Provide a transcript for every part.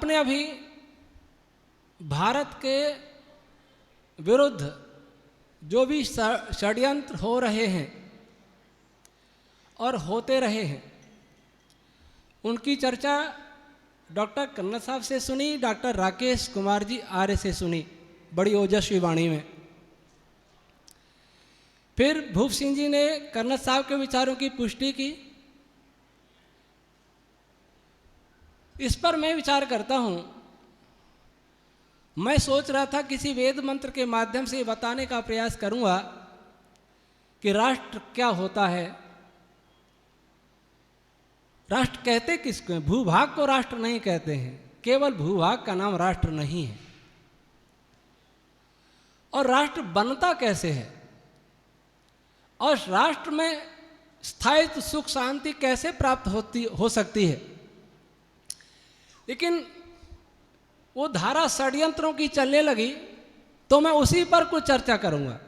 आपने अभी भारत के विरुद्ध जो भी षड्यंत्र हो रहे हैं और होते रहे हैं, उनकी चर्चा डॉक्टर कन्नड़ साहब से सुनी, डॉक्टर राकेश कुमार जी आर्य से सुनी बड़ी ओजस्वी वाणी में। फिर भूप सिंह जी ने कन्नड़ साहब के विचारों की पुष्टि की। इस पर मैं विचार करता हूँ, मैं सोच रहा था किसी वेद मंत्र के माध्यम से बताने का प्रयास करूँगा कि राष्ट्र क्या होता है। राष्ट्र कहते किसको हैं? भूभाग को राष्ट्र नहीं कहते हैं, केवल भूभाग का नाम राष्ट्र नहीं है। और राष्ट्र बनता कैसे है और राष्ट्र में स्थायित्व सुख शांति कैसे प्राप्त हो सकती है। लेकिन वो धारा षड्यंत्रों की चलने लगी तो मैं उसी पर कुछ चर्चा करूंगा।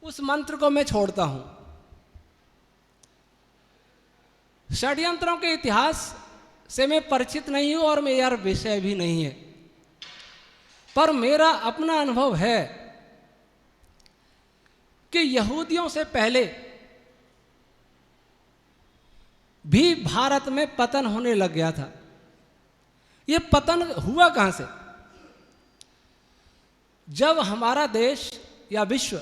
उस मंत्र को मैं छोड़ता हूं। षड्यंत्रों के इतिहास से मैं परिचित नहीं हूं और मेरा विषय भी नहीं है, पर मेरा अपना अनुभव है कि यहूदियों से पहले भी भारत में पतन होने लग गया था। ये पतन हुआ कहां से? जब हमारा देश या विश्व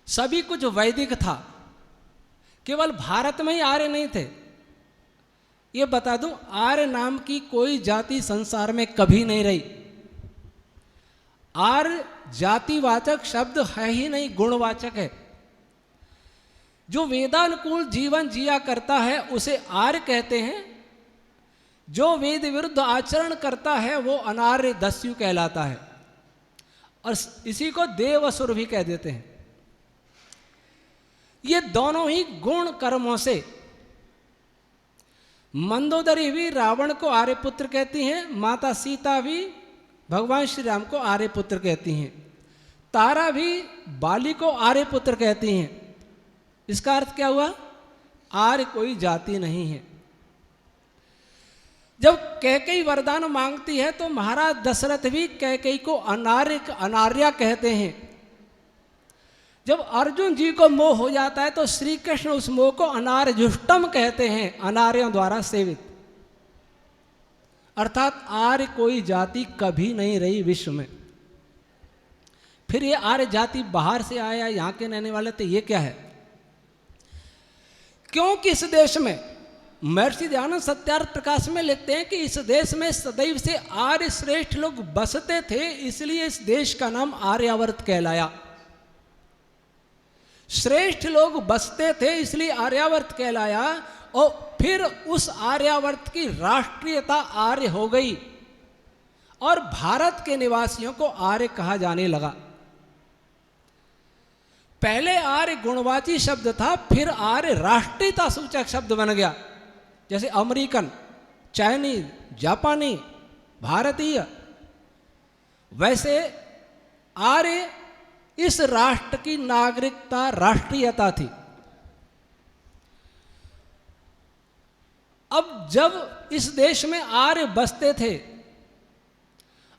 सभी कुछ वैदिक था, केवल भारत में ही आर्य नहीं थे। ये बता दूं, आर्य नाम की कोई जाति संसार में कभी नहीं रही। आर्य जातिवाचक शब्द है ही नहीं, गुणवाचक है। जो वेदानुकूल जीवन जिया करता है उसे आर्य कहते हैं। जो वेद विरुद्ध आचरण करता है वो अनार्य दस्यु कहलाता है, और इसी को देवअसुर भी कह देते हैं। ये दोनों ही गुण कर्मों से, मंदोदरी भी रावण को आर्यपुत्र कहती हैं, माता सीता भी भगवान श्री राम को आर्यपुत्र कहती हैं, तारा भी बाली को आर्यपुत्र कहती हैं। इसका अर्थ क्या हुआ? आर्य कोई जाति नहीं है। जब कैकेयी वरदान मांगती है तो महाराज दशरथ भी कैकेयी को अनार्या कहते हैं। जब अर्जुन जी को मोह हो जाता है तो श्री कृष्ण उस मोह को अनार्यजुष्टम कहते हैं, अनार्यों द्वारा सेवित। अर्थात आर्य कोई जाति कभी नहीं रही विश्व में। फिर ये आर्य जाति बाहर से आया, यहां के रहने वाले, तो ये क्या है? क्योंकि इस देश में महर्षि दयानंद सत्यार्थ प्रकाश में लिखते हैं कि इस देश में सदैव से आर्य श्रेष्ठ लोग बसते थे, इसलिए इस देश का नाम आर्यावर्त कहलाया। श्रेष्ठ लोग बसते थे इसलिए आर्यावर्त कहलाया, और फिर उस आर्यावर्त की राष्ट्रीयता आर्य हो गई और भारत के निवासियों को आर्य कहा जाने लगा। पहले आर्य गुणवाची शब्द था, फिर आर्य राष्ट्रीयता सूचक शब्द बन गया। जैसे अमेरिकन, चाइनीज, जापानी, भारतीय, वैसे आर्य इस राष्ट्र की नागरिकता, राष्ट्रीयता थी। अब जब इस देश में आर्य बसते थे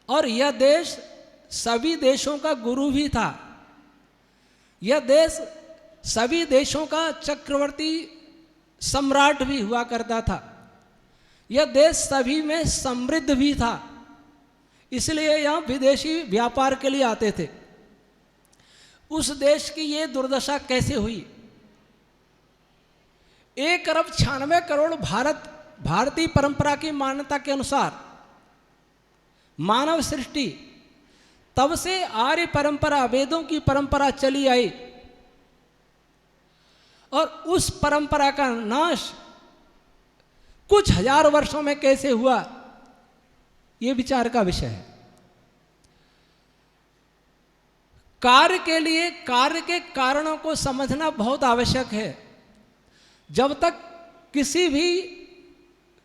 और यह देश सभी देशों का गुरु भी था, यह देश सभी देशों का चक्रवर्ती सम्राट भी हुआ करता था, यह देश सभी में समृद्ध भी था, इसलिए यहाँ विदेशी व्यापार के लिए आते थे। उस देश की ये दुर्दशा कैसे हुई? 1 अरब 96 करोड़ भारतीय परंपरा की मान्यता के अनुसार मानव सृष्टि, तब से आर्य परंपरा, वेदों की परंपरा चली आई, और उस परंपरा का नाश कुछ हजार वर्षों में कैसे हुआ, यह विचार का विषय है। कार्य के लिए कार्य के कारणों को समझना बहुत आवश्यक है। जब तक किसी भी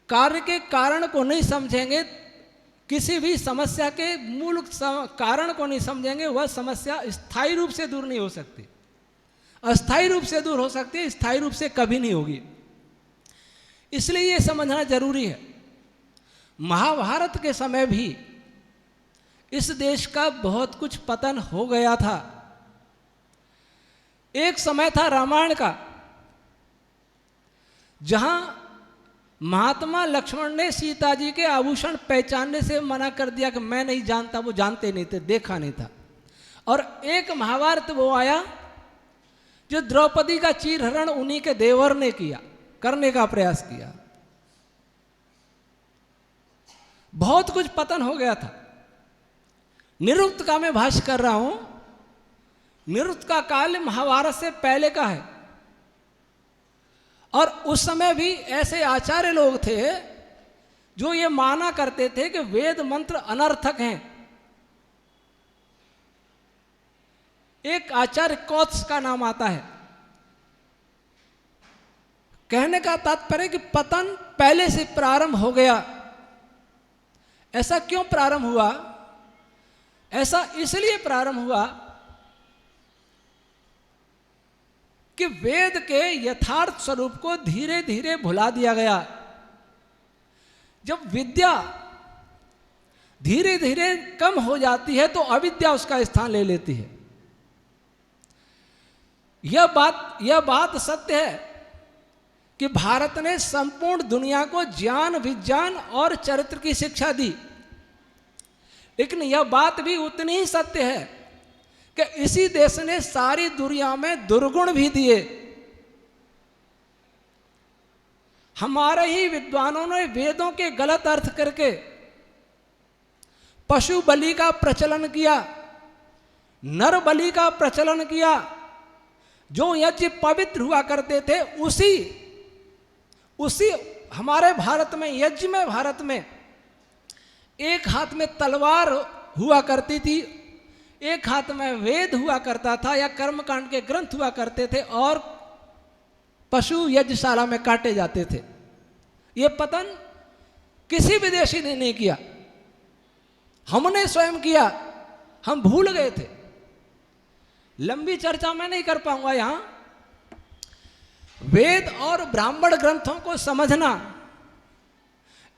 कार्य के कारण को नहीं समझेंगे, किसी भी समस्या के मूल कारण को नहीं समझेंगे, वह समस्या स्थायी रूप से दूर नहीं हो सकती। अस्थायी रूप से दूर हो सकती है, स्थायी रूप से कभी नहीं होगी। इसलिए यह समझना जरूरी है। महाभारत के समय भी इस देश का बहुत कुछ पतन हो गया था। एक समय था रामायण का, जहां महात्मा लक्ष्मण ने सीता जी के आभूषण पहचानने से मना कर दिया कि मैं नहीं जानता, वो जानते नहीं थे, देखा नहीं था। और एक महाभारत वो आया जो द्रौपदी का चीरहरण उन्हीं के देवर ने किया, करने का प्रयास किया। बहुत कुछ पतन हो गया था। निरुक्त का मैं भाष्य कर रहा हूं। निरुक्त का काल महाभारत से पहले का है, और उस समय भी ऐसे आचार्य लोग थे जो ये माना करते थे कि वेद मंत्र अनर्थक हैं। एक आचार्य कौत्स का नाम आता है। कहने का तात्पर्य कि पतन पहले से प्रारंभ हो गया। ऐसा क्यों प्रारंभ हुआ? ऐसा इसलिए प्रारंभ हुआ कि वेद के यथार्थ स्वरूप को धीरे धीरे भुला दिया गया। जब विद्या धीरे धीरे कम हो जाती है तो अविद्या उसका स्थान ले लेती है। यह बात सत्य है कि भारत ने संपूर्ण दुनिया को ज्ञान, विज्ञान और चरित्र की शिक्षा दी, लेकिन यह बात भी उतनी ही सत्य है कि इसी देश ने सारी दुनिया में दुर्गुण भी दिए। हमारे ही विद्वानों ने वेदों के गलत अर्थ करके पशु बलि का प्रचलन किया, नर बलि का प्रचलन किया। जो यज्ञ पवित्र हुआ करते थे उसी हमारे भारत में, यज्ञ में, भारत में एक हाथ में तलवार हुआ करती थी, एक हाथ में वेद हुआ करता था या कर्मकांड के ग्रंथ हुआ करते थे, और पशु यज्ञशाला में काटे जाते थे। यह पतन किसी विदेशी ने नहीं किया, हमने स्वयं किया। हम भूल गए थे। लंबी चर्चा मैं नहीं कर पाऊंगा यहां। वेद और ब्राह्मण ग्रंथों को समझना,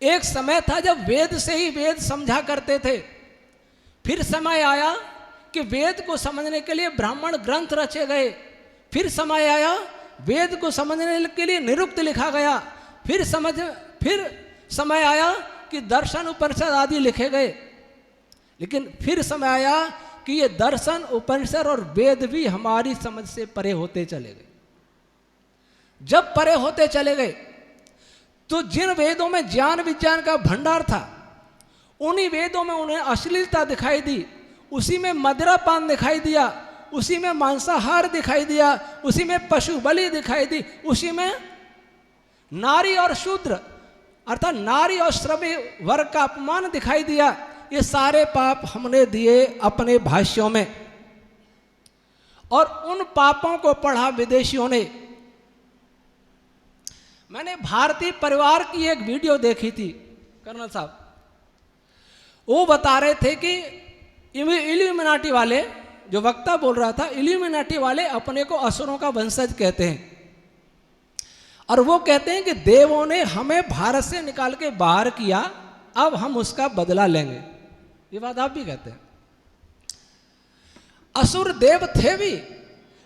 एक समय था जब वेद से ही वेद समझा करते थे। फिर समय आया कि वेद को समझने के लिए ब्राह्मण ग्रंथ रचे गए। फिर समय आया वेद को समझने के लिए निरुक्त लिखा गया। फिर समय आया कि दर्शन, उपनिषद आदि लिखे गए। लेकिन फिर समय आया कि ये दर्शन, उपनिषद और वेद भी हमारी समझ से परे होते चले गए। जब परे होते चले गए तो जिन वेदों में ज्ञान विज्ञान का भंडार था, उन्हीं वेदों में उन्हें अश्लीलता दिखाई दी, उसी में मदिरापान दिखाई दिया, उसी में मांसाहार दिखाई दिया, उसी में पशु बलि दिखाई दी, उसी में नारी और शूद्र अर्थात नारी और श्रमी वर्ग का अपमान दिखाई दिया। ये सारे पाप हमने दिए अपने भाष्यों में, और उन पापों को पढ़ा विदेशियों ने। मैंने भारतीय परिवार की एक वीडियो देखी थी, कर्नल साहब, वो बता रहे थे कि इल्यूमिनाटी वाले, जो वक्ता बोल रहा था, इल्यूमिनाटी वाले अपने को असुरों का वंशज कहते हैं, और वो कहते हैं कि देवों ने हमें भारत से निकाल के बाहर किया, अब हम उसका बदला लेंगे। ये बात आप भी कहते हैं। असुर देव थे भी,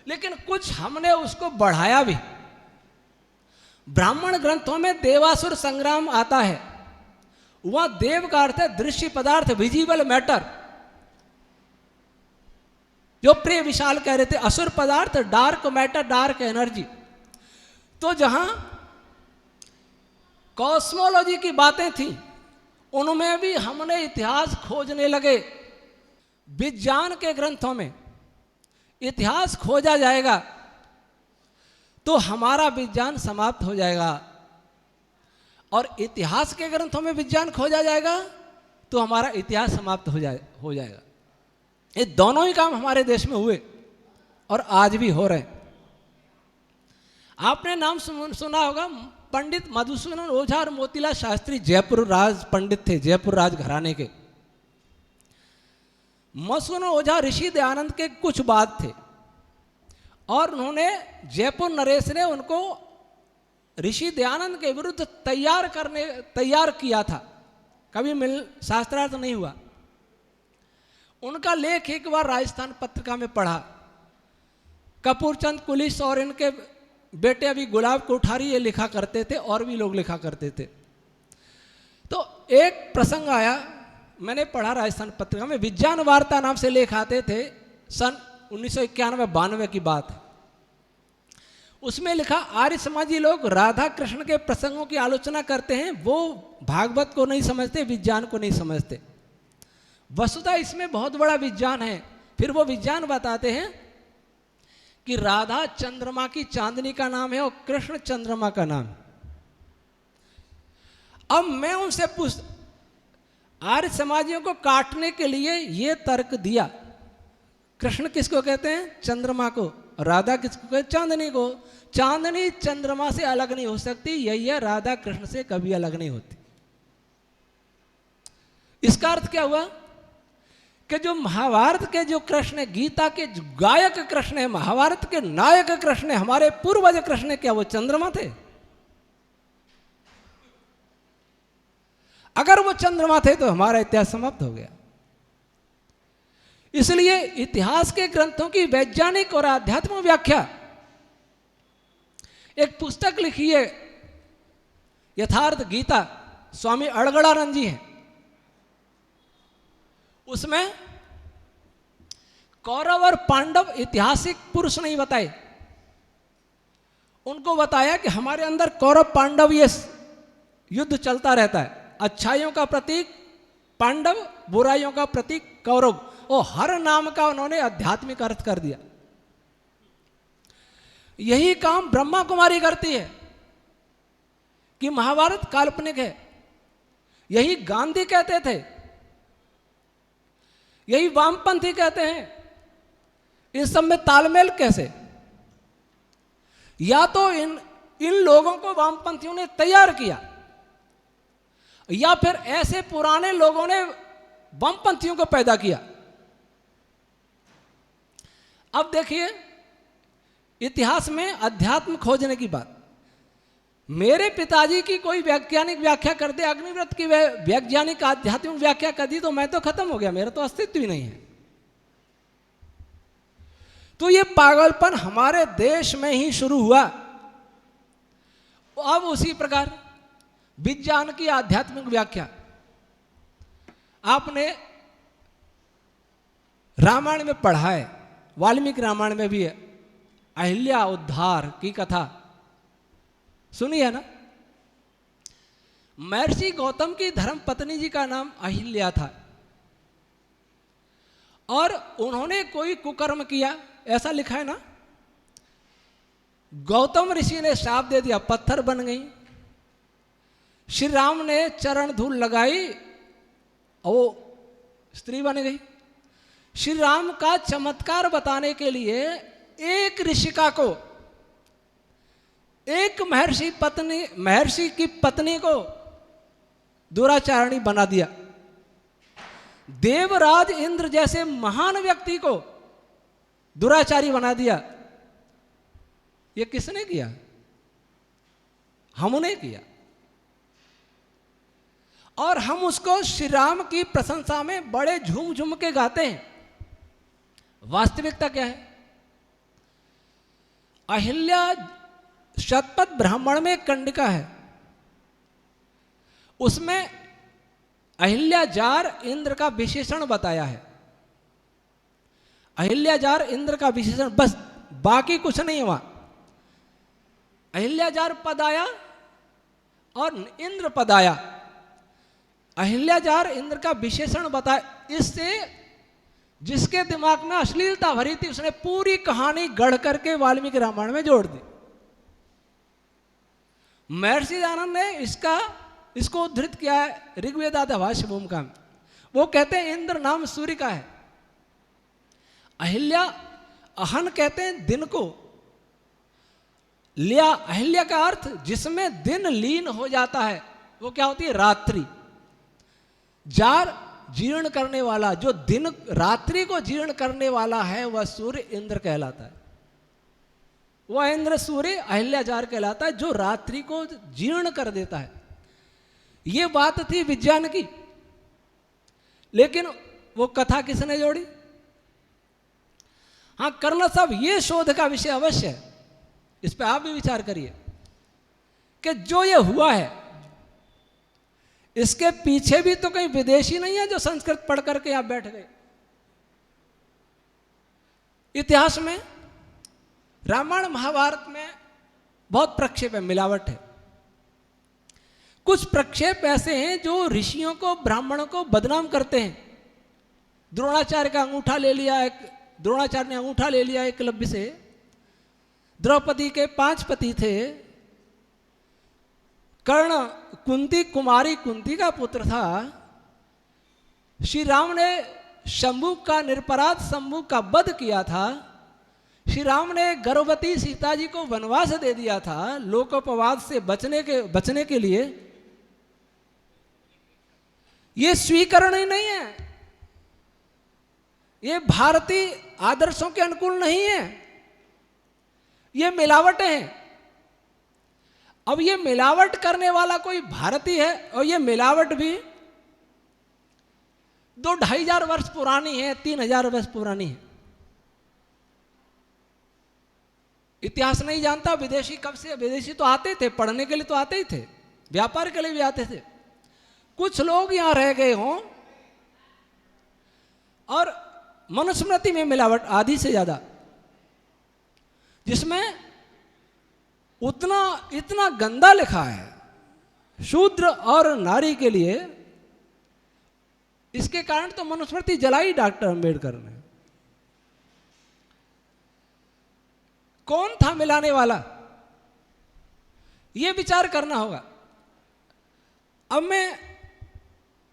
लेकिन कुछ हमने उसको बढ़ाया भी। ब्राह्मण ग्रंथों में देवासुर संग्राम आता है। वह देव का अर्थ है दृश्य पदार्थ, विजिबल मैटर, जो प्रिय विशाल कह रहे थे। असुर पदार्थ डार्क मैटर, डार्क एनर्जी। तो जहां कॉस्मोलॉजी की बातें थी, उनमें भी हमने इतिहास खोजने लगे। विज्ञान के ग्रंथों में इतिहास खोजा जाएगा तो हमारा विज्ञान समाप्त हो जाएगा, और इतिहास के ग्रंथों में विज्ञान खोजा जाएगा तो हमारा इतिहास समाप्त हो जाएगा। ये दोनों ही काम हमारे देश में हुए और आज भी हो रहे हैं। आपने नाम सुना होगा, पंडित मधुसूदन ओझा और मोतीलाल शास्त्री जयपुर राज पंडित थे, जयपुर राज घराने के। मधुसूदन ओझा ऋषि दयानंद के कुछ बाद थे, और उन्होंने, जयपुर नरेश ने उनको ऋषि दयानंद के विरुद्ध तैयार किया था। कभी शास्त्रार्थ नहीं हुआ। उनका लेख एक बार राजस्थान पत्रिका में पढ़ा। कपूरचंद कुलिस और इनके बेटे अभी गुलाब कोठारी ये लिखा करते थे, और भी लोग लिखा करते थे। तो एक प्रसंग आया, मैंने पढ़ा राजस्थान पत्रिका में, विज्ञान वार्ता नाम से लेख आते थे, सन 1991-92 की बात है। उसमें लिखा, आर्य समाजी लोग राधा कृष्ण के प्रसंगों की आलोचना करते हैं, वो भागवत को नहीं समझते, विज्ञान को नहीं समझते। वस्तुतः इसमें बहुत बड़ा विज्ञान है। फिर वो विज्ञान बताते हैं कि राधा चंद्रमा की चांदनी का नाम है और कृष्ण चंद्रमा का नाम। अब मैं उनसे पूछ, आर्य समाजियों को काटने के लिए ये तर्क दिया, कृष्ण किसको कहते हैं? चंद्रमा को। राधा किसको कहते? चांदनी को। चांदनी चंद्रमा से अलग नहीं हो सकती, यही है, राधा कृष्ण से कभी अलग नहीं होती। इसका अर्थ क्या हुआ कि जो महाभारत के जो कृष्ण है, गीता के गायक कृष्ण है, महाभारत के नायक कृष्ण है, हमारे पूर्वज कृष्ण, क्या वो चंद्रमा थे? अगर वो चंद्रमा थे तो हमारा इतिहास समाप्त हो गया। इसलिए इतिहास के ग्रंथों की वैज्ञानिक और आध्यात्मिक व्याख्या, एक पुस्तक लिखी है यथार्थ गीता, स्वामी अड़गड़ानंद जी हैं। उसमें कौरव और पांडव ऐतिहासिक पुरुष नहीं बताए, उनको बताया कि हमारे अंदर कौरव पांडव ये युद्ध चलता रहता है। अच्छाइयों का प्रतीक पांडव, बुराइयों का प्रतीक कौरव, और हर नाम का उन्होंने आध्यात्मिक अर्थ कर दिया। यही काम ब्रह्मा कुमारी करती है कि महाभारत काल्पनिक है। यही गांधी कहते थे, यही वामपंथी कहते हैं। इस सब में तालमेल कैसे? या तो इन लोगों को वामपंथियों ने तैयार किया, या फिर ऐसे पुराने लोगों ने वामपंथियों को पैदा किया। अब देखिए, इतिहास में अध्यात्म खोजने की बात, मेरे पिताजी की कोई वैज्ञानिक व्याख्या कर दे, अग्निव्रत की वैज्ञानिक आध्यात्मिक व्याख्या कर दी, तो मैं तो खत्म हो गया, मेरा तो अस्तित्व ही नहीं है। तो ये पागलपन हमारे देश में ही शुरू हुआ। अब उसी प्रकार विज्ञान की आध्यात्मिक व्याख्या, आपने रामायण में पढ़ा है, वाल्मीकि रामायण में भी है, अहिल्या उद्धार की कथा सुनी है ना। महर्षि गौतम की धर्म पत्नी जी का नाम अहिल्या था, और उन्होंने कोई कुकर्म किया, ऐसा लिखा है ना। गौतम ऋषि ने श्राप दे दिया, पत्थर बन गई। श्री राम ने चरण धूल लगाई, और वो स्त्री बन गई। श्री राम का चमत्कार बताने के लिए एक ऋषिका को, एक महर्षि की पत्नी को दुराचारणी बना दिया। देवराज इंद्र जैसे महान व्यक्ति को दुराचारी बना दिया। ये किसने किया? हमने किया। और हम उसको श्री राम की प्रशंसा में बड़े झूम झूम के गाते हैं। वास्तविकता क्या है? अहिल्या शतपथ ब्राह्मण में कंडिका है, उसमें अहिल्याजार इंद्र का विशेषण बताया है। अहिल्याजार इंद्र का विशेषण, बस, बाकी कुछ नहीं हुआ। अहिल्याजार पद आया और इंद्र पद आया। अहिल्याजार इंद्र का विशेषण बताया। इससे जिसके दिमाग में अश्लीलता भरी थी, उसने पूरी कहानी गढ़ करके वाल्मीकि रामायण में जोड़ दी। महर्षि आनंद ने इसको उद्धृत किया है ऋग्वेदादि भाष्य भूमिका में। वो कहते हैं इंद्र नाम सूर्य का है। अहिल्या, अहन कहते हैं दिन को, लिया अहिल्या का अर्थ जिसमें दिन लीन हो जाता है, वो क्या होती है? रात्रि। जार जीर्ण करने वाला, जो दिन रात्रि को जीर्ण करने वाला है, वह सूर्य इंद्र कहलाता है। वह इंद्र सूर्य अहिल्याजार कहलाता है, जो रात्रि को जीर्ण कर देता है। ये बात थी विज्ञान की। लेकिन वो कथा किसने जोड़ी? हाँ कर्नल साहब, ये शोध का विषय अवश्य है, इस पर आप भी विचार करिए कि जो ये हुआ है इसके पीछे भी तो कहीं विदेशी नहीं है जो संस्कृत पढ़ करके यहां बैठ गए। इतिहास में रामायण महाभारत में बहुत प्रक्षेप है, मिलावट है। कुछ प्रक्षेप ऐसे हैं जो ऋषियों को, ब्राह्मणों को बदनाम करते हैं। द्रोणाचार्य का अंगूठा ले लिया, द्रोणाचार्य ने अंगूठा ले लिया एकलव्य से। द्रौपदी के 5 पति थे। कर्ण कुंती, कुमारी कुंती का पुत्र था। श्री राम ने शंभु का, निरपराध शंभु का वध किया था। श्री राम ने गर्भवती सीता जी को वनवास दे दिया था लोकोपवाद से बचने के लिए। ये स्वीकरण ही नहीं है, ये भारतीय आदर्शों के अनुकूल नहीं है, ये मिलावटें हैं। अब ये मिलावट करने वाला कोई भारतीय है, और ये मिलावट भी 2-2,500 वर्ष पुरानी है, 3,000 वर्ष पुरानी है। इतिहास नहीं जानता विदेशी कब से। विदेशी तो आते थे, पढ़ने के लिए तो आते ही थे, व्यापार के लिए भी आते थे। कुछ लोग यहां रह गए हों और मनुस्मृति में मिलावट आधी से ज्यादा, जिसमें इतना गंदा लिखा है शूद्र और नारी के लिए। इसके कारण तो मनुस्मृति जलाई डॉक्टर अंबेडकर ने। कौन था मिलाने वाला, यह विचार करना होगा। अब मैं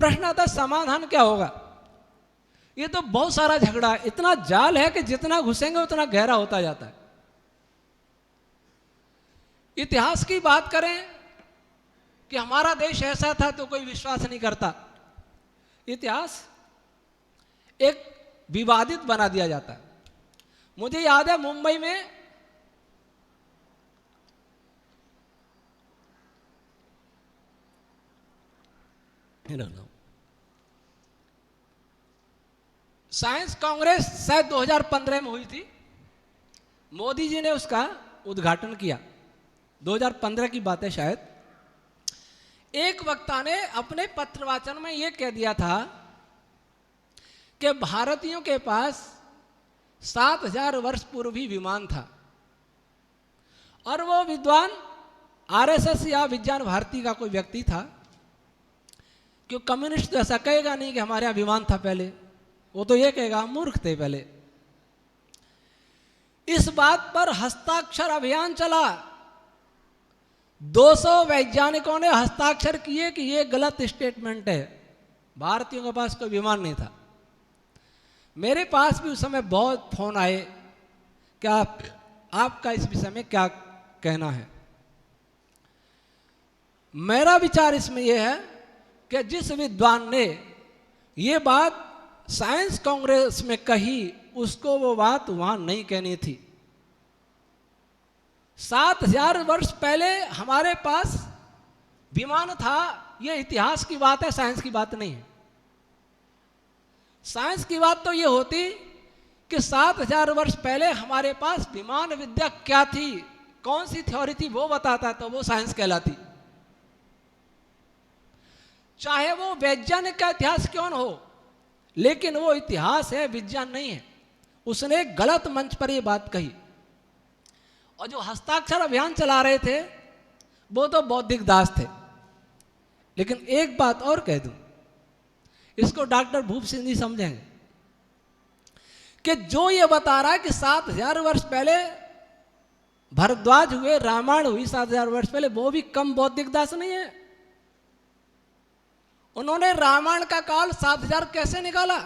प्रश्न आता, समाधान क्या होगा? ये तो बहुत सारा झगड़ा, इतना जाल है कि जितना घुसेंगे उतना गहरा होता जाता है। इतिहास की बात करें कि हमारा देश ऐसा था तो कोई विश्वास नहीं करता। इतिहास एक विवादित बना दिया जाता है। मुझे याद है मुंबई में साइंस कांग्रेस शायद 2015 में हुई थी। मोदी जी ने उसका उद्घाटन किया, 2015 की बात है शायद। एक वक्ता ने अपने पत्रवाचन में यह कह दिया था कि भारतीयों के पास 7,000 वर्ष पूर्व ही विमान था, और वो विद्वान आरएसएस या विज्ञान भारती का कोई व्यक्ति था। क्यों कम्युनिस्ट तो ऐसा कहेगा नहीं कि हमारे यहां विमान था पहले, वो तो ये कहेगा मूर्ख थे पहले। इस बात पर हस्ताक्षर अभियान चला। 200 वैज्ञानिकों ने हस्ताक्षर किए कि यह गलत स्टेटमेंट है, भारतीयों के पास कोई विमान नहीं था। मेरे पास भी उस समय बहुत फोन आए कि आपका इस विषय में क्या कहना है। मेरा विचार इसमें यह है कि जिस विद्वान ने यह बात साइंस कांग्रेस में कही, उसको वो बात वहां नहीं कहनी थी। 7,000 वर्ष पहले हमारे पास विमान था, यह इतिहास की बात है, साइंस की बात नहीं है। साइंस की बात तो यह होती कि 7,000 वर्ष पहले हमारे पास विमान विद्या क्या थी, कौन सी थ्योरी थी, वो बताता, तो वो साइंस कहलाती। चाहे वो वैज्ञानिक का इतिहास क्यों न हो, लेकिन वो इतिहास है, विज्ञान नहीं है। उसने एक गलत मंच पर ये बात कही। और जो हस्ताक्षर अभियान चला रहे थे वो तो बौद्धिक दास थे। लेकिन एक बात और कह दूं, इसको डॉक्टर भूप सिंह जी समझेंगे कि जो ये बता रहा है कि 7,000 वर्ष पहले भरद्वाज हुए, रामायण हुई 7,000 वर्ष पहले, वो भी कम बौद्धिक दास नहीं है। उन्होंने रामायण का काल 7,000 कैसे निकाला?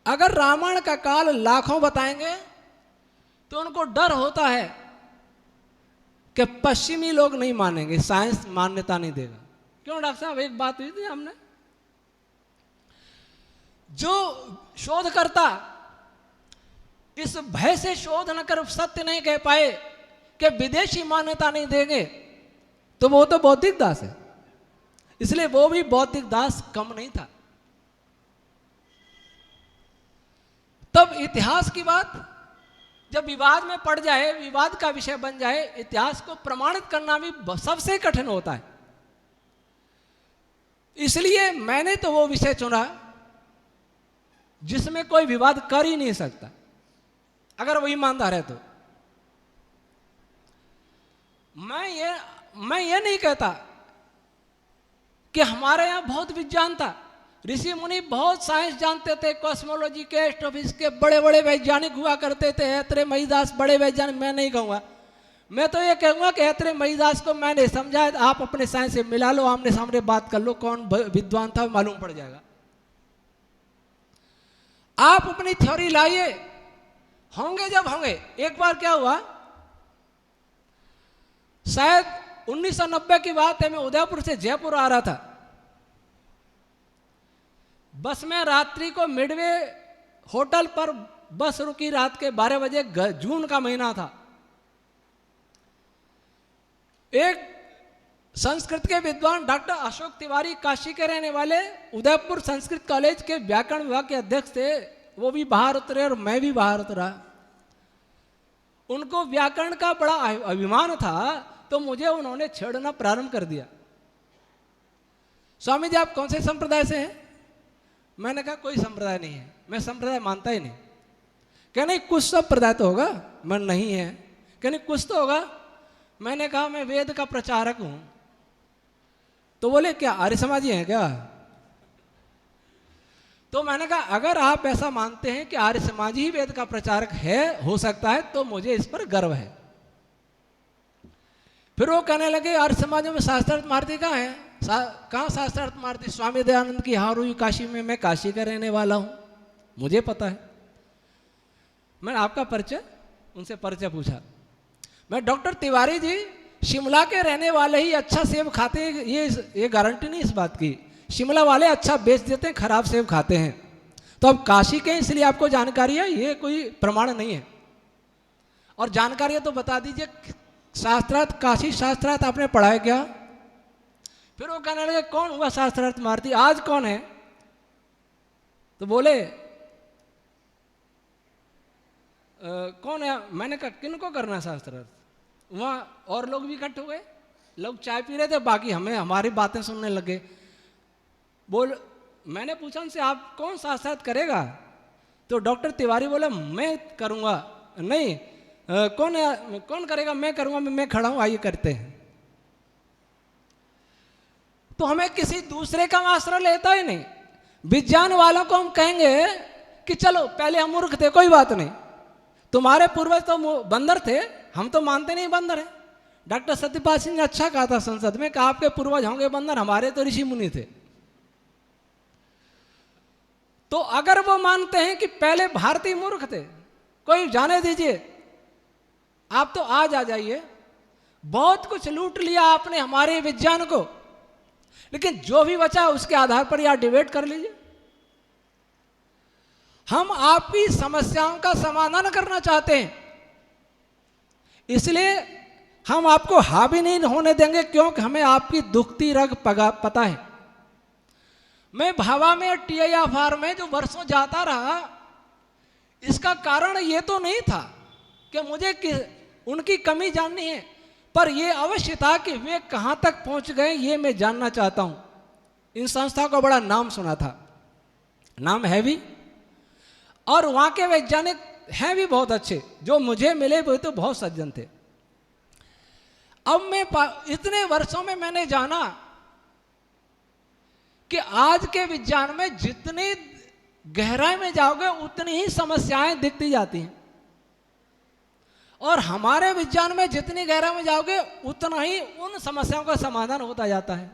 अगर रामायण का काल लाखों बताएंगे तो उनको डर होता है कि पश्चिमी लोग नहीं मानेंगे, साइंस मान्यता नहीं देगा। क्यों डॉक्टर साहब, एक बात हुई थी हमने, जो शोधकर्ता इस भय से शोध न कर सत्य नहीं कह पाए कि विदेशी मान्यता नहीं देंगे, तो वो तो बौद्धिक दास है। इसलिए वो भी बौद्धिक दास कम नहीं था। इतिहास की बात जब विवाद में पड़ जाए, विवाद का विषय बन जाए, इतिहास को प्रमाणित करना भी सबसे कठिन होता है। इसलिए मैंने तो वो विषय चुना जिसमें कोई विवाद कर ही नहीं सकता, अगर वो ईमानदार है तो। मैं ये नहीं कहता कि हमारे यहां बहुत विज्ञान था, ऋषि मुनि बहुत साइंस जानते थे, कॉस्मोलॉजी के, एस्ट्रोफिजिक्स के बड़े बड़े वैज्ञानिक हुआ करते थे। ऐत्रेय महीदास बड़े वैज्ञानिक मैं नहीं कहूँगा, मैं तो ये कहूँगा कि ऐत्रेय महीदास को मैंने समझा, आप अपने साइंस से मिला लो, आमने सामने बात कर लो, कौन विद्वान था मालूम पड़ जाएगा। आप अपनी थ्योरी लाइए, होंगे जब होंगे। एक बार क्या हुआ, शायद 1990 की बात है, मैं उदयपुर से जयपुर आ रहा था, बस में रात्रि को मिडवे होटल पर बस रुकी, रात के 12 बजे, जून का महीना था। एक संस्कृत के विद्वान डॉक्टर अशोक तिवारी, काशी के रहने वाले, उदयपुर संस्कृत कॉलेज के व्याकरण विभाग के अध्यक्ष थे, वो भी बाहर उतरे और मैं भी बाहर उतरा। उनको व्याकरण का बड़ा अभिमान था, तो मुझे उन्होंने छेड़ना प्रारंभ कर दिया। स्वामी जी आप कौन से संप्रदाय से हैं? मैंने कहा कोई संप्रदाय नहीं है, मैं संप्रदाय मानता ही नहीं। क्या नहीं कुछ संप्रदाय तो होगा? मैं नहीं है। क्या नहीं कुछ तो होगा? मैंने कहा मैं वेद का प्रचारक हूं। तो बोले क्या आर्य समाजी हैं क्या? तो मैंने कहा अगर आप ऐसा मानते हैं कि आर्य समाजी ही वेद का प्रचारक है, हो सकता है, तो मुझे इस पर गर्व है। फिर वो कहने लगे आर्य समाजों में शास्त्रार्थ मार्ती कहाँ है? कहाँ शास्त्रार्थ मार्ती? स्वामी दयानंद की हार हुई काशी में, मैं काशी का रहने वाला हूं, मुझे पता है। मैंने आपका परिचय, उनसे परिचय पूछा। मैं डॉक्टर तिवारी जी शिमला के रहने वाले ही अच्छा सेब खाते हैं, ये गारंटी नहीं इस बात की। शिमला वाले अच्छा बेच देते हैं, खराब सेब खाते हैं। तो अब काशी के इसलिए आपको जानकारी है, ये कोई प्रमाण नहीं है। और जानकारी तो बता दीजिए, शास्त्रार्थ, काशी शास्त्रार्थ आपने पढ़ा है क्या? फिर वो कहने लगे कौन हुआ शास्त्रार्थ मार्ती, आज कौन है? तो बोले कौन है? मैंने कहा किनको करना शास्त्रार्थ? वहाँ और लोग भी इकट्ठे हो गए, लोग चाय पी रहे थे, बाकी हमारी बातें सुनने लगे। मैंने पूछा उनसे आप कौन शास्त्रार्थ करेगा? तो डॉक्टर तिवारी बोला मैं करूँगा। नहीं कौन करेगा? मैं करूँगा, मैं खड़ा हूँ, आइए करते हैं। तो हमें किसी दूसरे का आश्रय लेता ही नहीं। विज्ञान वालों को हम कहेंगे कि चलो पहले हम मूर्ख थे, कोई बात नहीं, तुम्हारे पूर्वज तो बंदर थे, हम तो मानते नहीं बंदर है। डॉक्टर सत्यपाल सिंह ने अच्छा कहा था संसद में कि आपके पूर्वज होंगे बंदर, हमारे तो ऋषि मुनि थे। तो अगर वो मानते हैं कि पहले भारतीय मूर्ख थे, कोई जाने दीजिए, आप तो आज आ जाइए। बहुत कुछ लूट लिया आपने हमारे विज्ञान को, लेकिन जो भी बचा उसके आधार पर यह डिबेट कर लीजिए। हम आपकी समस्याओं का समाधान करना चाहते हैं, इसलिए हम आपको हावी नहीं होने देंगे, क्योंकि हमें आपकी दुखती रग पता है। मैं भावा में TIFR में जो वर्षों जाता रहा, इसका कारण ये तो नहीं था कि मुझे उनकी कमी जाननी है, पर यह अवश्य था कि वे कहां तक पहुंच गए ये मैं जानना चाहता हूं। इन संस्थाओं का बड़ा नाम सुना था, नाम है भी, और वहां के वैज्ञानिक हैं भी बहुत अच्छे, जो मुझे मिले वो तो बहुत सज्जन थे। अब मैं इतने वर्षों में मैंने जाना कि आज के विज्ञान में जितनी गहराई में जाओगे उतनी ही समस्याएं दिखती जाती हैं, और हमारे विज्ञान में जितनी गहराई में जाओगे उतना ही उन समस्याओं का समाधान होता जाता है।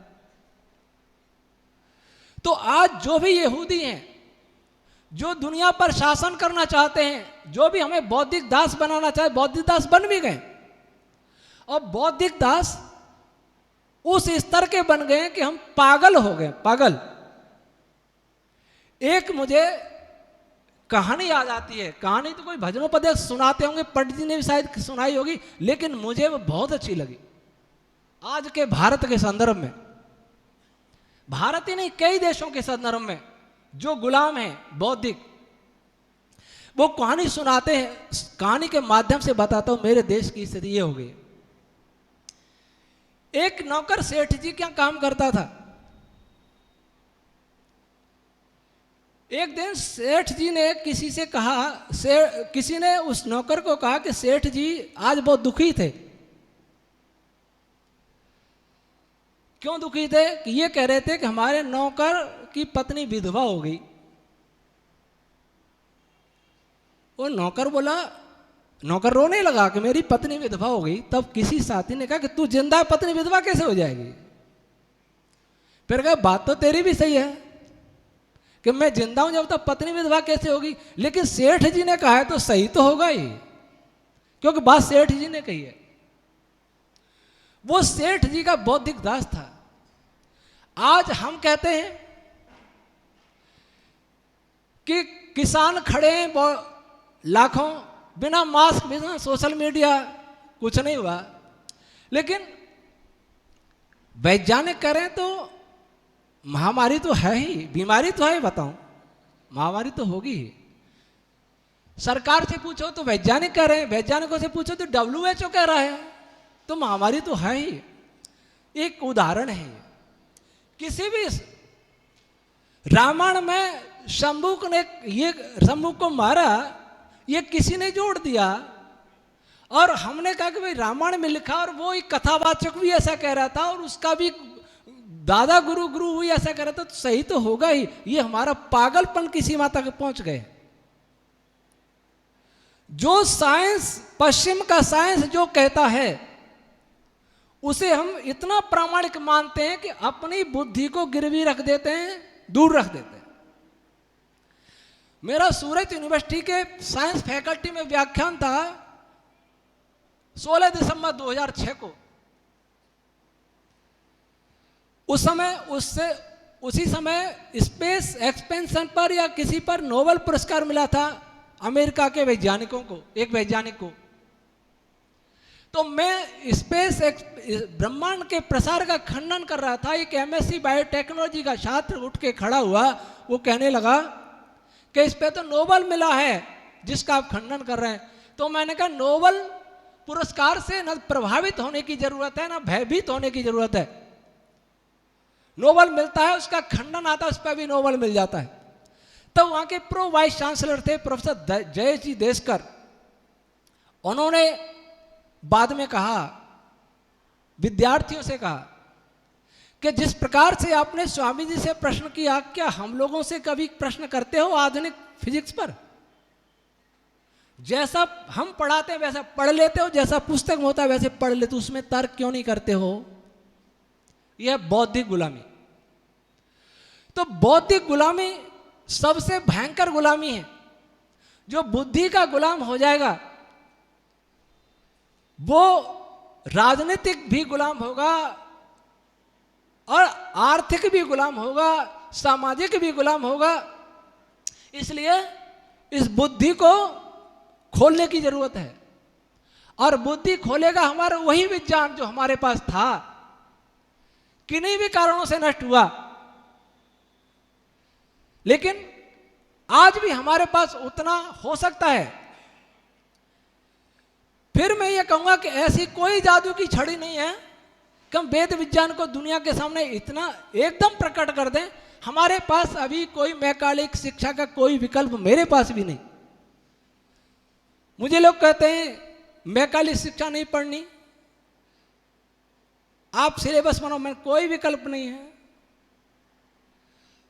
तो आज जो भी यहूदी हैं, जो दुनिया पर शासन करना चाहते हैं, जो भी हमें बौद्धिक दास बनाना चाहे, बौद्धिक दास बन भी गए, और बौद्धिक दास उस स्तर के बन गए कि हम पागल हो गए, पागल। एक मुझे कहानी याद आती है, कहानी तो कोई भजनोपदेश सुनाते होंगे, पंडित जी ने भी शायद सुनाई होगी, लेकिन मुझे वो बहुत अच्छी लगी। आज के भारत के संदर्भ में, भारत ही नहीं कई देशों के संदर्भ में जो गुलाम हैं बौद्धिक, वो कहानी सुनाते हैं, कहानी के माध्यम से बताता हूं मेरे देश की स्थिति ये हो गई। एक नौकर सेठ जी क्या काम करता था। एक दिन सेठ जी ने किसी से कहा, किसी ने उस नौकर को कहा कि सेठ जी आज बहुत दुखी थे। क्यों दुखी थे? कि ये कह रहे थे कि हमारे नौकर की पत्नी विधवा हो गई। वो नौकर बोला, नौकर रोने लगा कि मेरी पत्नी विधवा हो गई। तब किसी साथी ने कहा कि तू जिंदा है, पत्नी विधवा कैसे हो जाएगी? फिर कहा बात तो तेरी भी सही है कि मैं जिंदा हूं जब तक पत्नी विधवा कैसे होगी, लेकिन सेठ जी ने कहा है तो सही तो होगा ही, क्योंकि बात सेठ जी ने कही है। वो सेठ जी का बौद्धिक दास था। आज हम कहते हैं कि किसान खड़े हैं लाखों, बिना मास्क, बिना सोशल मीडिया, कुछ नहीं हुआ। लेकिन वैज्ञानिक करें तो महामारी तो है ही, बीमारी तो है, बताऊं महामारी तो होगी ही। सरकार से पूछो तो वैज्ञानिक कह रहे हैं, वैज्ञानिकों से पूछो तो WHO कह रहा है, तो महामारी तो है ही। एक उदाहरण है, किसी भी रामायण में शंभुक ने ये शंभुक को मारा, ये किसी ने जोड़ दिया। और हमने कहा कि भाई रामायण में लिखा, और वो एक कथावाचक भी ऐसा कह रहा था, और उसका भी दादा गुरु भी ऐसा कह रहा था, तो सही तो होगा ही। ये हमारा पागलपन की सीमा तक पहुंच गए। जो साइंस, पश्चिम का साइंस जो कहता है, उसे हम इतना प्रामाणिक मानते हैं कि अपनी बुद्धि को गिरवी रख देते हैं, दूर रख देते हैं। मेरा सूरत यूनिवर्सिटी के साइंस फैकल्टी में व्याख्यान था 16 दिसंबर 2006 को। उसी समय स्पेस एक्सपेंशन पर या किसी पर नोबेल पुरस्कार मिला था अमेरिका के वैज्ञानिकों को, एक वैज्ञानिक को। तो मैं स्पेस ब्रह्मांड के प्रसार का खंडन कर रहा था। एक MSc बायोटेक्नोलॉजी का छात्र उठ के खड़ा हुआ, वो कहने लगा कि इस पे तो नोबेल मिला है जिसका आप खंडन कर रहे हैं। तो मैंने कहा नोबेल पुरस्कार से न प्रभावित होने की जरूरत है, न भयभीत होने की जरूरत है। नोबेल मिलता है, उसका खंडन आता है, उस पर भी नोबेल मिल जाता है। तो वहां के प्रो वाइस चांसलर थे प्रोफेसर जयेश जी देशकर। उन्होंने बाद में कहा, विद्यार्थियों से कहा कि जिस प्रकार से आपने स्वामी जी से प्रश्न किया, क्या हम लोगों से कभी प्रश्न करते हो आधुनिक फिजिक्स पर? जैसा हम पढ़ाते हैं वैसा पढ़ लेते हो, जैसा पुस्तक में होता है वैसे पढ़ लेते हो, उसमें तर्क क्यों नहीं करते हो? यह बौद्धिक गुलामी। तो बौद्धिक गुलामी सबसे भयंकर गुलामी है। जो बुद्धि का गुलाम हो जाएगा वो राजनीतिक भी गुलाम होगा, और आर्थिक भी गुलाम होगा, सामाजिक भी गुलाम होगा। इसलिए इस बुद्धि को खोलने की जरूरत है। और बुद्धि खोलेगा हमारा वही विज्ञान जो हमारे पास था, किन्हीं भी कारणों से नष्ट हुआ, लेकिन आज भी हमारे पास उतना हो सकता है। फिर मैं ये कहूंगा कि ऐसी कोई जादू की छड़ी नहीं है कि हम वेद विज्ञान को दुनिया के सामने इतना एकदम प्रकट कर दें। हमारे पास अभी कोई मैकालिक शिक्षा का कोई विकल्प मेरे पास भी नहीं। मुझे लोग कहते हैं मैकालिक शिक्षा नहीं पढ़नी, आप सिलेबस बनाओ, मैं कोई विकल्प नहीं है।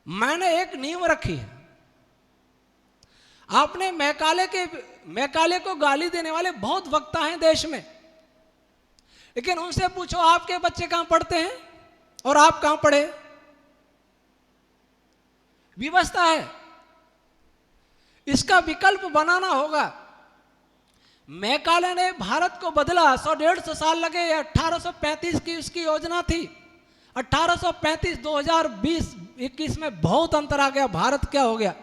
मैंने एक नींव रखी है। आपने मैकाले को गाली देने वाले बहुत वक्ता हैं देश में, लेकिन उनसे पूछो आपके बच्चे कहां पढ़ते हैं और आप कहां पढ़े? व्यवस्था है, इसका विकल्प बनाना होगा। मैकाले ने भारत को बदला, 100-150 साल लगे। 1835 की उसकी योजना थी। 1835 2020-21 में बहुत अंतर आ गया। भारत क्या हो गया?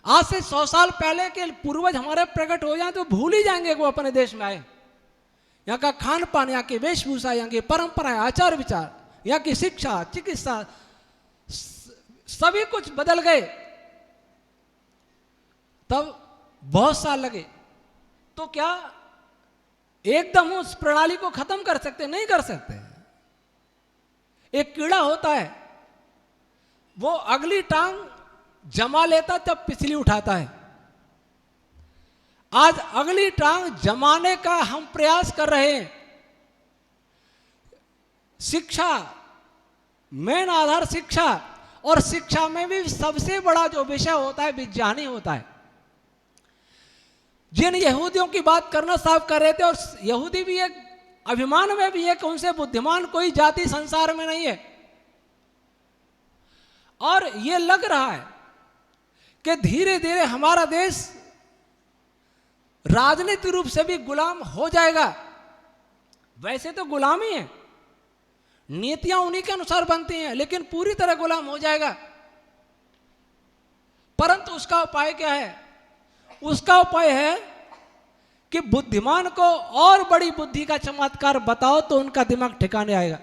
आज से 100 साल पहले के पूर्वज हमारे प्रकट हो जाए तो भूल ही जाएंगे वो अपने देश में आए। यहाँ का खान पान, यहाँ की वेशभूषा, यहाँ की परंपराएं, आचार विचार, यहाँ की शिक्षा, चिकित्सा, सभी कुछ बदल गए। तब बहुत साल लगे। तो क्या एकदम उस प्रणाली को खत्म कर सकते? नहीं कर सकते। एक कीड़ा होता है, वो अगली टांग जमा लेता तब पिछली उठाता है। आज अगली टांग जमाने का हम प्रयास कर रहे हैं। शिक्षा, मेन आधार शिक्षा, और शिक्षा में भी सबसे बड़ा जो विषय होता है विज्ञान ही होता है। जिन यहूदियों की बात करना साफ कर रहे थे, और यहूदी भी एक अभिमान में भी है कि उनसे बुद्धिमान कोई जाति संसार में नहीं है। और ये लग रहा है कि धीरे धीरे हमारा देश राजनीतिक रूप से भी गुलाम हो जाएगा। वैसे तो गुलाम ही है, नीतियां उन्हीं के अनुसार बनती हैं, लेकिन पूरी तरह गुलाम हो जाएगा। परंतु उसका उपाय क्या है? उसका उपाय है कि बुद्धिमान को और बड़ी बुद्धि का चमत्कार बताओ तो उनका दिमाग ठिकाने आएगा।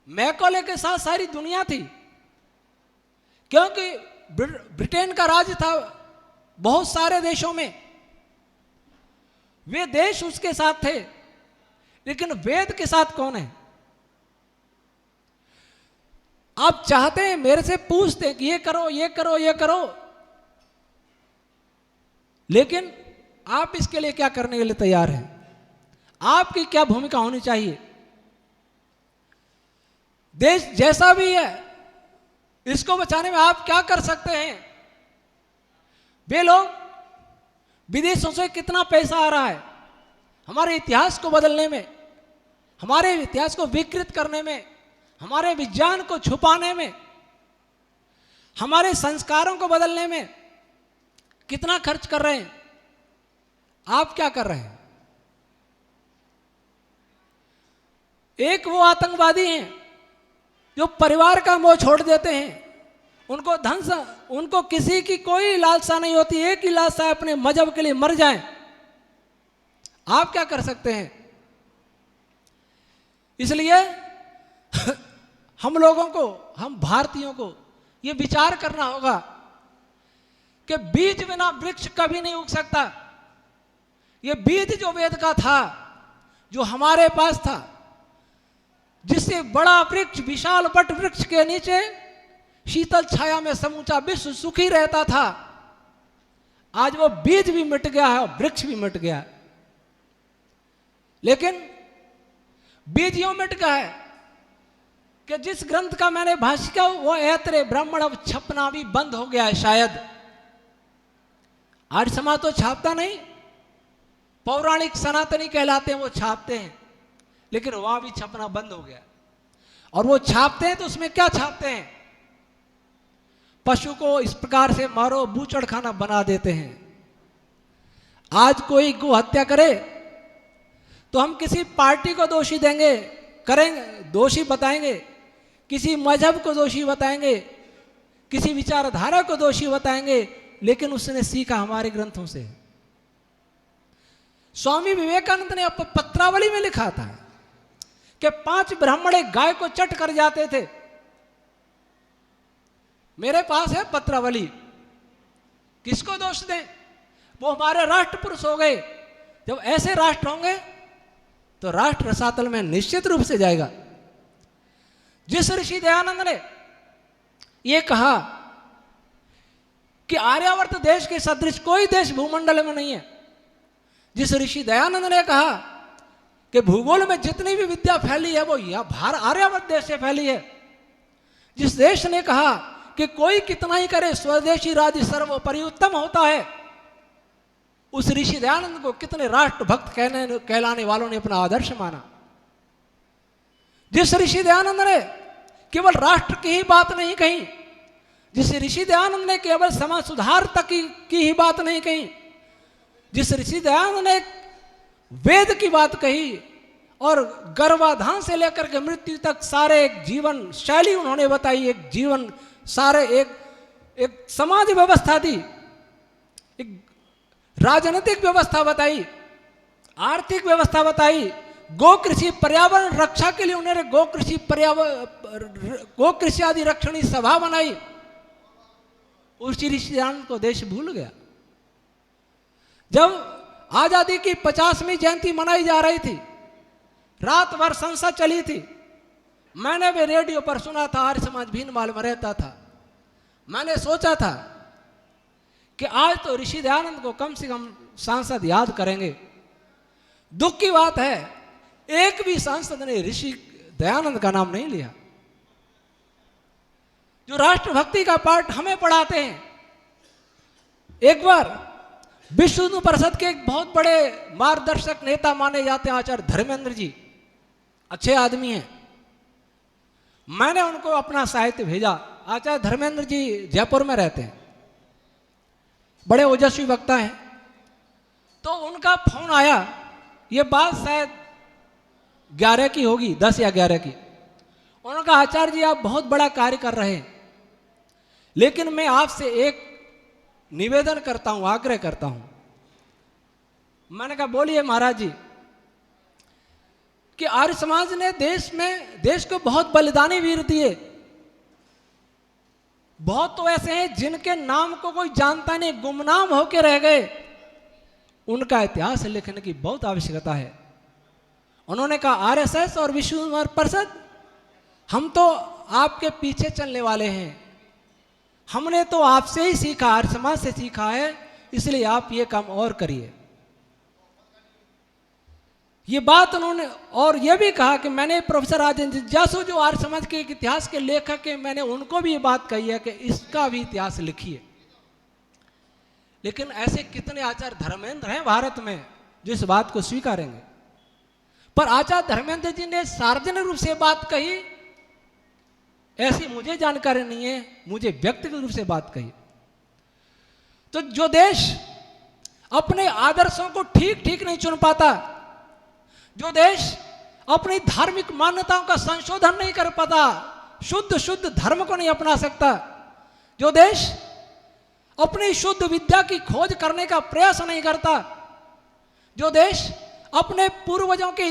मैकोले के साथ सारी दुनिया थी, क्योंकि ब्रिटेन का राज था बहुत सारे देशों में, वे देश उसके साथ थे, लेकिन वेद के साथ कौन है? आप चाहते हैं, मेरे से पूछते हैं कि ये करो ये करो ये करो, लेकिन आप इसके लिए क्या करने के लिए तैयार हैं? आपकी क्या भूमिका होनी चाहिए? देश जैसा भी है, इसको बचाने में आप क्या कर सकते हैं? वे लोग विदेशों से कितना पैसा आ रहा है हमारे इतिहास को बदलने में, हमारे इतिहास को विकृत करने में, हमारे विज्ञान को छुपाने में, हमारे संस्कारों को बदलने में कितना खर्च कर रहे हैं? आप क्या कर रहे हैं? एक वो आतंकवादी हैं जो परिवार का मोह छोड़ देते हैं, उनको धन से, उनको किसी की कोई लालसा नहीं होती, एक ही लालसा है अपने मजहब के लिए मर जाएं। आप क्या कर सकते हैं? इसलिए हम लोगों को, हम भारतीयों को यह विचार करना होगा कि बीज बिना वृक्ष कभी नहीं उग सकता। यह बीज जो वेद का था, जो हमारे पास था, जिससे बड़ा वृक्ष, विशाल वट वृक्ष के नीचे शीतल छाया में समूचा विश्व सुखी रहता था, आज वो बीज भी मिट गया है और वृक्ष भी मिट गया है। लेकिन बीज यूं मिट गया है कि जिस ग्रंथ का मैंने भाष्य किया वो ऐतरे ब्राह्मण अब छपना भी बंद हो गया है। शायद आर्य समाज तो छापता नहीं, पौराणिक सनातनी कहलाते हैं, वो छापते हैं, लेकिन वहां भी छपना बंद हो गया। और वो छापते हैं तो उसमें क्या छापते हैं? पशु को इस प्रकार से मारो, बूचड़ खाना बना देते हैं। आज कोई गो हत्या करे तो हम किसी पार्टी को दोषी देंगे, करेंगे, दोषी बताएंगे, किसी मजहब को दोषी बताएंगे, किसी विचारधारा को दोषी बताएंगे, लेकिन उसने सीखा हमारे ग्रंथों से। स्वामी विवेकानंद ने पत्रावली में लिखा था कि 5 ब्राह्मण एक गाय को चट कर जाते थे। मेरे पास है पत्रावली, किसको दोष दें? वो हमारे राष्ट्र पुरुष हो गए। जब ऐसे राष्ट्र होंगे तो राष्ट्र रसातल में निश्चित रूप से जाएगा। जिस ऋषि दयानंद ने यह कहा कि आर्यावर्त देश के सदृश कोई देश भूमंडल में नहीं है, जिस ऋषि दयानंद ने कहा कि भूगोल में जितनी भी विद्या फैली है वो यह आर्यावर्त देश से फैली है, जिस देश ने कहा कि कोई कितना ही करे स्वदेशी राज्य सर्वोपरि उत्तम होता है, उस ऋषि दयानंद को कितने राष्ट्र भक्त कहलाने वालों ने अपना आदर्श माना। जिस ऋषि दयानंद ने केवल राष्ट्र की ही बात नहीं कही, जिस ऋषि दयानंद ने केवल समाज सुधार तक की ही बात नहीं कही, जिस ऋषि दयानंद ने वेद की बात कही और गर्भाधान से लेकर के मृत्यु तक सारे एक जीवन शैली उन्होंने बताई, एक जीवन सारे एक समाज व्यवस्था दी, एक राजनीतिक व्यवस्था बताई, आर्थिक व्यवस्था बताई, गो कृषि पर्यावरण रक्षा के लिए उन्होंने गो कृषि गो कृषि आदि रक्षणी सभा बनाई, उस ऋषि दयानंद को देश भूल गया। जब आजादी की 50वीं जयंती मनाई जा रही थी, रात भर संसद चली थी, मैंने भी रेडियो पर सुना था, आर्य समाज भीनमाल में रहता था, मैंने सोचा था कि आज तो ऋषि दयानंद को कम से कम सांसद याद करेंगे। दुख की बात है, एक भी सांसद ने ऋषि दयानंद का नाम नहीं लिया। जो राष्ट्रभक्ति का पाठ हमें पढ़ाते हैं, एक बार विश्व हिंदू परिषद के एक बहुत बड़े मार्गदर्शक नेता माने जाते हैं आचार्य धर्मेंद्र जी, अच्छे आदमी हैं, मैंने उनको अपना साहित्य भेजा। आचार्य धर्मेंद्र जी जयपुर में रहते हैं, बड़े ओजस्वी वक्ता हैं। तो उनका फोन आया, ये बात शायद 11 की होगी, 10 या 11 की। उन्होंने कहा, आचार्य जी आप बहुत बड़ा कार्य कर रहे हैं, लेकिन मैं आपसे एक निवेदन करता हूं, आग्रह करता हूं। मैंने कहा बोलिए महाराज जी। कि आर्य समाज ने देश को बहुत बलिदानी वीर दिए। बहुत तो ऐसे हैं जिनके नाम को कोई जानता नहीं, गुमनाम होकर रह गए। उनका इतिहास लिखने की बहुत आवश्यकता है। उन्होंने कहा आरएसएस और विश्व हिंदू परिषद, हम तो आपके पीछे चलने वाले हैं, हमने तो आपसे ही सीखा, आर्य समाज से सीखा है, इसलिए आप ये काम और करिए। ये बात उन्होंने और ये भी कहा कि मैंने प्रोफेसर राजेंद्र जिज्ञासु जो आर्य समाज के एक इतिहास के लेखक हैं, मैंने उनको भी ये बात कही है कि इसका भी इतिहास लिखिए। लेकिन ऐसे कितने आचार्य धर्मेंद्र हैं भारत में जो इस बात को स्वीकारेंगे। पर आचार्य धर्मेंद्र जी ने सार्वजनिक रूप से बात कही, ऐसी मुझे जानकारी नहीं है, मुझे व्यक्तिगत रूप से बात कही। तो जो देश अपने आदर्शों को ठीक ठीक नहीं चुन पाता, जो देश अपनी धार्मिक मान्यताओं का संशोधन नहीं कर पाता, शुद्ध धर्म को नहीं अपना सकता, जो देश अपनी शुद्ध विद्या की खोज करने का प्रयास नहीं करता, जो देश अपने पूर्वजों के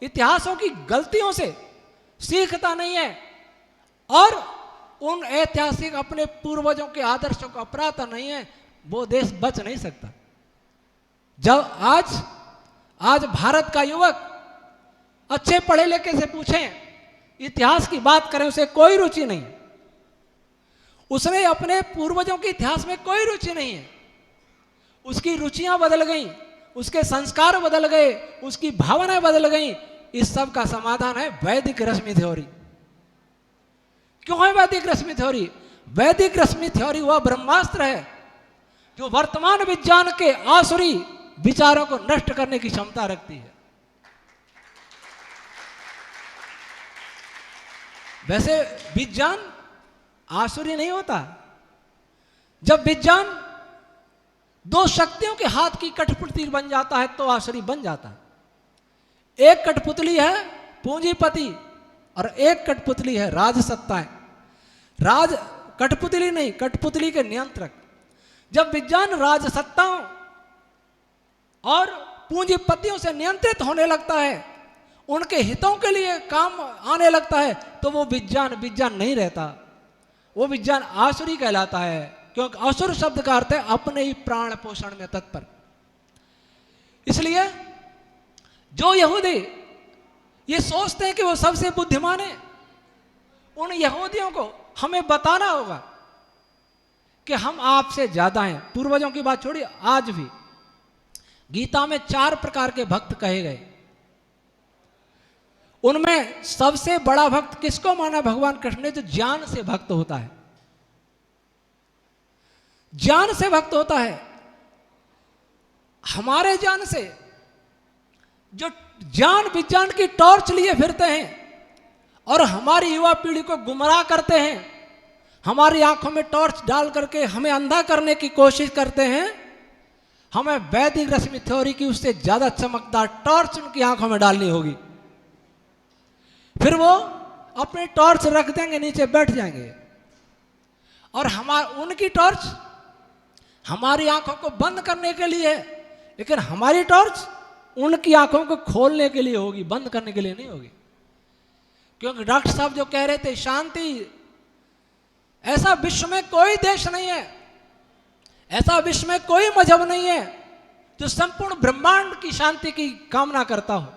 इतिहासों की गलतियों से सीखता नहीं है और उन ऐतिहासिक अपने पूर्वजों के आदर्शों को अपनाता नहीं है, वो देश बच नहीं सकता। जब आज भारत का युवक अच्छे पढ़े लिखे से पूछें, इतिहास की बात करें, उसे कोई रुचि नहीं, उसने अपने पूर्वजों के इतिहास में कोई रुचि नहीं है। उसकी रुचियां बदल गई, उसके संस्कार बदल गए, उसकी भावनाएं बदल गई। इस सब का समाधान है वैदिक रश्मि थ्योरी। क्यों है वैदिक रश्मि थ्योरी? वैदिक रश्मि थ्योरी वह ब्रह्मास्त्र है जो वर्तमान विज्ञान के आसुरी विचारों को नष्ट करने की क्षमता रखती है। वैसे विज्ञान आसुरी नहीं होता। जब विज्ञान दो शक्तियों के हाथ की कठपुतली बन जाता है तो आसुरी बन जाता है। एक कठपुतली है पूंजीपति और एक कठपुतली है राजसत्ताएं। कठपुतली नहीं, कठपुतली के नियंत्रक। जब विज्ञान राजसत्ताओं और पूंजीपतियों से नियंत्रित होने लगता है, उनके हितों के लिए काम आने लगता है, तो वो विज्ञान नहीं रहता, वो विज्ञान आसुरी कहलाता है। क्योंकि असुर शब्द का अर्थ है अपने ही प्राण पोषण में तत्पर। इसलिए जो यहूदी ये सोचते हैं कि वो सबसे बुद्धिमान है, उन यहूदियों को हमें बताना होगा कि हम आपसे ज्यादा हैं। पूर्वजों की बात छोड़िए, आज भी गीता में 4 प्रकार के भक्त कहे गए। उनमें सबसे बड़ा भक्त किसको माना भगवान कृष्ण ने? जो ज्ञान से भक्त होता है, ज्ञान से भक्त होता है। हमारे ज्ञान से जो ज्ञान विज्ञान की टॉर्च लिए फिरते हैं और हमारी युवा पीढ़ी को गुमराह करते हैं, हमारी आंखों में टॉर्च डाल करके हमें अंधा करने की कोशिश करते हैं, हमें वैदिक रश्मि थ्योरी की उससे ज्यादा चमकदार टॉर्च उनकी आंखों में डालनी होगी। फिर वो अपनी टॉर्च रख देंगे, नीचे बैठ जाएंगे और उनकी टॉर्च हमारी आंखों को बंद करने के लिए है, लेकिन हमारी टॉर्च उनकी आंखों को खोलने के लिए होगी, बंद करने के लिए नहीं होगी। क्योंकि डॉक्टर साहब जो कह रहे थे शांति, ऐसा विश्व में कोई देश नहीं है, ऐसा विश्व में कोई मजहब नहीं है जो संपूर्ण ब्रह्मांड की शांति की कामना करता हो।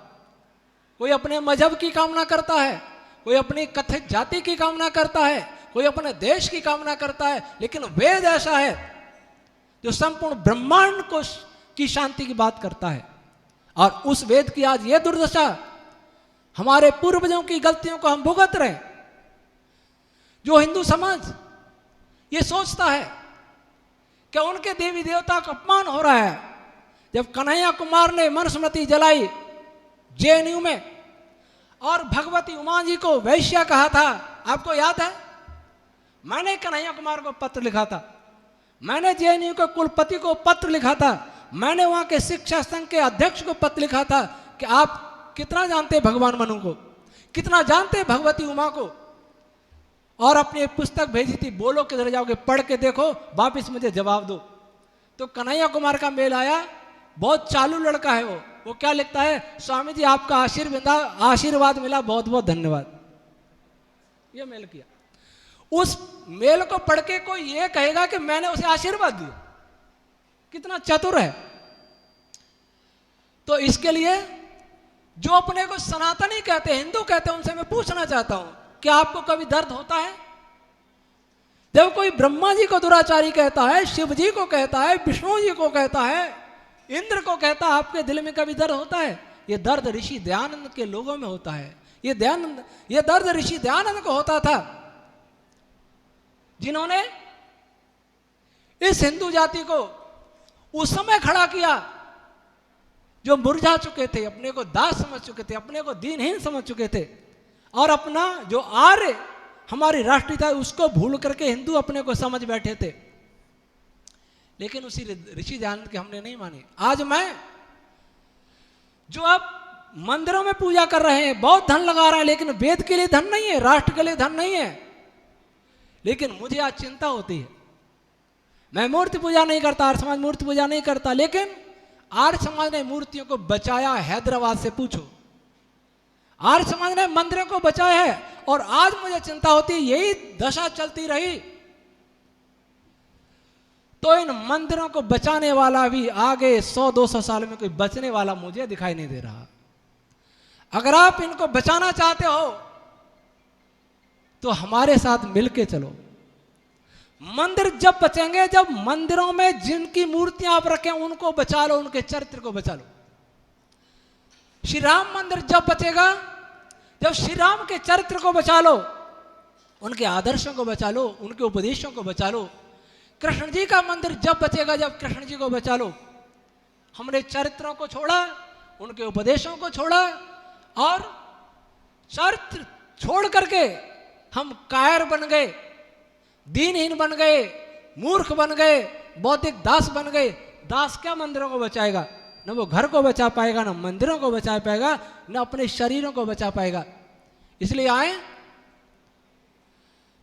कोई अपने मजहब की कामना करता है, कोई अपनी कथित जाति की कामना करता है, कोई अपने देश की कामना करता है, लेकिन वेद ऐसा है जो संपूर्ण ब्रह्मांड को की शांति की बात करता है। और उस वेद की आज ये दुर्दशा, हमारे पूर्वजों की गलतियों को हम भुगत रहे। जो हिंदू समाज ये सोचता है कि उनके देवी देवता का अपमान हो रहा है। जब कन्हैया कुमार ने मनुस्मृति जलाई जेएनयू में और भगवती उमा जी को वैश्या कहा था, आपको याद है? मैंने कन्हैया कुमार को पत्र लिखा था, मैंने जेएनयू के कुलपति को पत्र लिखा था, मैंने वहां के शिक्षा संघ के अध्यक्ष को पत्र लिखा था कि आप कितना जानते भगवान मनु को, कितना जानते भगवती उमा को, और अपनी एक पुस्तक भेजी थी, बोलो किधर जाओगे, पढ़ के देखो, वापिस मुझे जवाब दो। तो कन्हैया कुमार का मेल आया, बहुत चालू लड़का है वो क्या लिखता है, स्वामी जी आपका आशीर्वाद मिला, बहुत बहुत धन्यवाद। ये मेल किया। उस मेल को पढ़ के कोई ये कहेगा कि मैंने उसे आशीर्वाद दिया, कितना चतुर है। तो इसके लिए जो अपने को सनातनी कहते हैं, हिंदू कहते हैं, उनसे मैं पूछना चाहता हूं, क्या आपको कभी दर्द होता है? जब कोई ब्रह्मा जी को दुराचारी कहता है, शिव जी को कहता है, विष्णु जी को कहता है, इंद्र को कहता है, आपके दिल में कभी दर्द होता है? ये दर्द ऋषि दयानंद के लोगों में होता है। ये दर्द ऋषि दयानंद को होता था, जिन्होंने इस हिंदू जाति को उस समय खड़ा किया जो मुरझा चुके थे, अपने को दास समझ चुके थे, अपने को दीनहीन समझ चुके थे, और अपना जो आर्य हमारी राष्ट्रीयता उसको भूल करके हिंदू अपने को समझ बैठे थे। लेकिन उसी ऋषि दयानंद के हमने नहीं माने। आज मैं जो आप मंदिरों में पूजा कर रहे हैं, बहुत धन लगा रहे हैं, लेकिन वेद के लिए धन नहीं है, राष्ट्र के लिए धन नहीं है। लेकिन मुझे आज चिंता होती है, मैं मूर्ति पूजा नहीं करता, आर्य समाज मूर्ति पूजा नहीं करता, लेकिन आर्य समाज ने मूर्तियों को बचाया। हैदराबाद से पूछो, आर्य समाज ने मंदिरों को बचाया है। और आज मुझे चिंता होती है, यही दशा चलती रही तो इन मंदिरों को बचाने वाला भी आगे 100-200 साल में कोई बचने वाला मुझे दिखाई नहीं दे रहा। अगर आप इनको बचाना चाहते हो तो हमारे साथ मिलके चलो। मंदिर जब बचेंगे, जब मंदिरों में जिनकी मूर्तियां आप रखें उनको बचा लो, उनके चरित्र को बचा लो। श्री राम मंदिर जब बचेगा, जब श्री राम के चरित्र को बचा लो, उनके आदर्शों को बचा लो, उनके उपदेशों को बचा लो। कृष्ण जी का मंदिर जब बचेगा, जब कृष्ण जी को बचा लो। हमने चरित्रों को छोड़ा, उनके उपदेशों को छोड़ा, और चरित्र छोड़ करके हम कायर बन गए, दीनहीन बन गए, मूर्ख बन गए, बौद्धिक दास बन गए। दास क्या मंदिरों को बचाएगा? न वो घर को बचा पाएगा, न मंदिरों को बचा पाएगा, न अपने शरीरों को बचा पाएगा। इसलिए आए,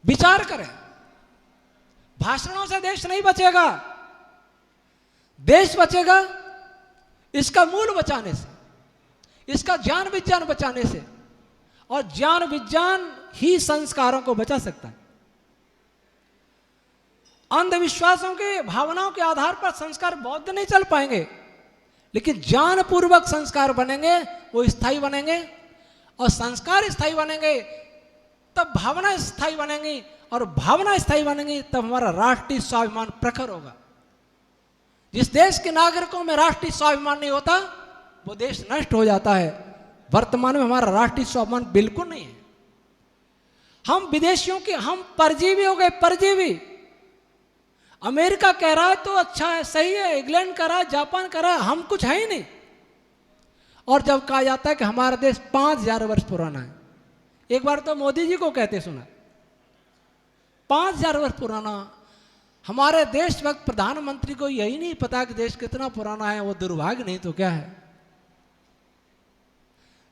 विचार करें। भाषणों से देश नहीं बचेगा, देश बचेगा इसका मूल बचाने से, इसका ज्ञान विज्ञान बचाने से। और ज्ञान विज्ञान ही संस्कारों को बचा सकता है। अंधविश्वासों के भावनाओं के आधार पर संस्कार बौद्ध नहीं चल पाएंगे, लेकिन ज्ञान पूर्वक संस्कार बनेंगे, वो स्थायी बनेंगे। और संस्कार स्थायी बनेंगे तब भावना स्थायी बनेंगी, और भावना स्थायी बनेंगी तब हमारा राष्ट्रीय स्वाभिमान प्रखर होगा। जिस देश के नागरिकों में राष्ट्रीय स्वाभिमान नहीं होता वो देश नष्ट हो जाता है। वर्तमान में हमारा राष्ट्रीय स्वाभिमान बिल्कुल नहीं है। हम विदेशियों के, हम परजीवी हो गए, परजीवी। अमेरिका कह रहा है तो अच्छा है, सही है, इंग्लैंड कह रहा है, जापान कह रहा है, हम कुछ है ही नहीं। और जब कहा जाता है कि हमारा देश 5000 वर्ष पुराना है, एक बार तो मोदी जी को कहते सुना, 5000 वर्ष पुराना। हमारे देश वक्त प्रधानमंत्री को यही नहीं पता कि देश कितना पुराना है, वो दुर्भाग्य नहीं तो क्या है।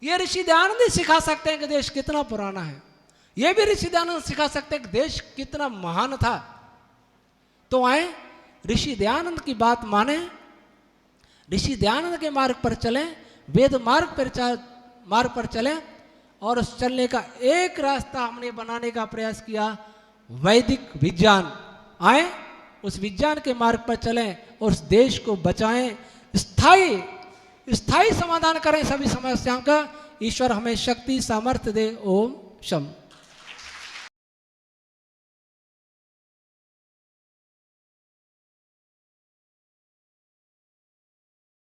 ये ऋषि दयानंद ही सिखा सकते हैं कि देश कितना पुराना है। ये भी ऋषि दयानंद सिखा सकते हैं कि देश कितना महान था। तो आए, ऋषि दयानंद की बात माने, ऋषि दयानंद के मार्ग पर चलें, वेद मार्ग पर चलें, और उस चलने का एक रास्ता हमने बनाने का प्रयास किया, वैदिक विज्ञान। आए उस विज्ञान के मार्ग पर चलें और उस देश को बचाएं, स्थायी समाधान करें सभी समस्याओं का। ईश्वर हमें शक्ति सामर्थ्य दे। ओम शम।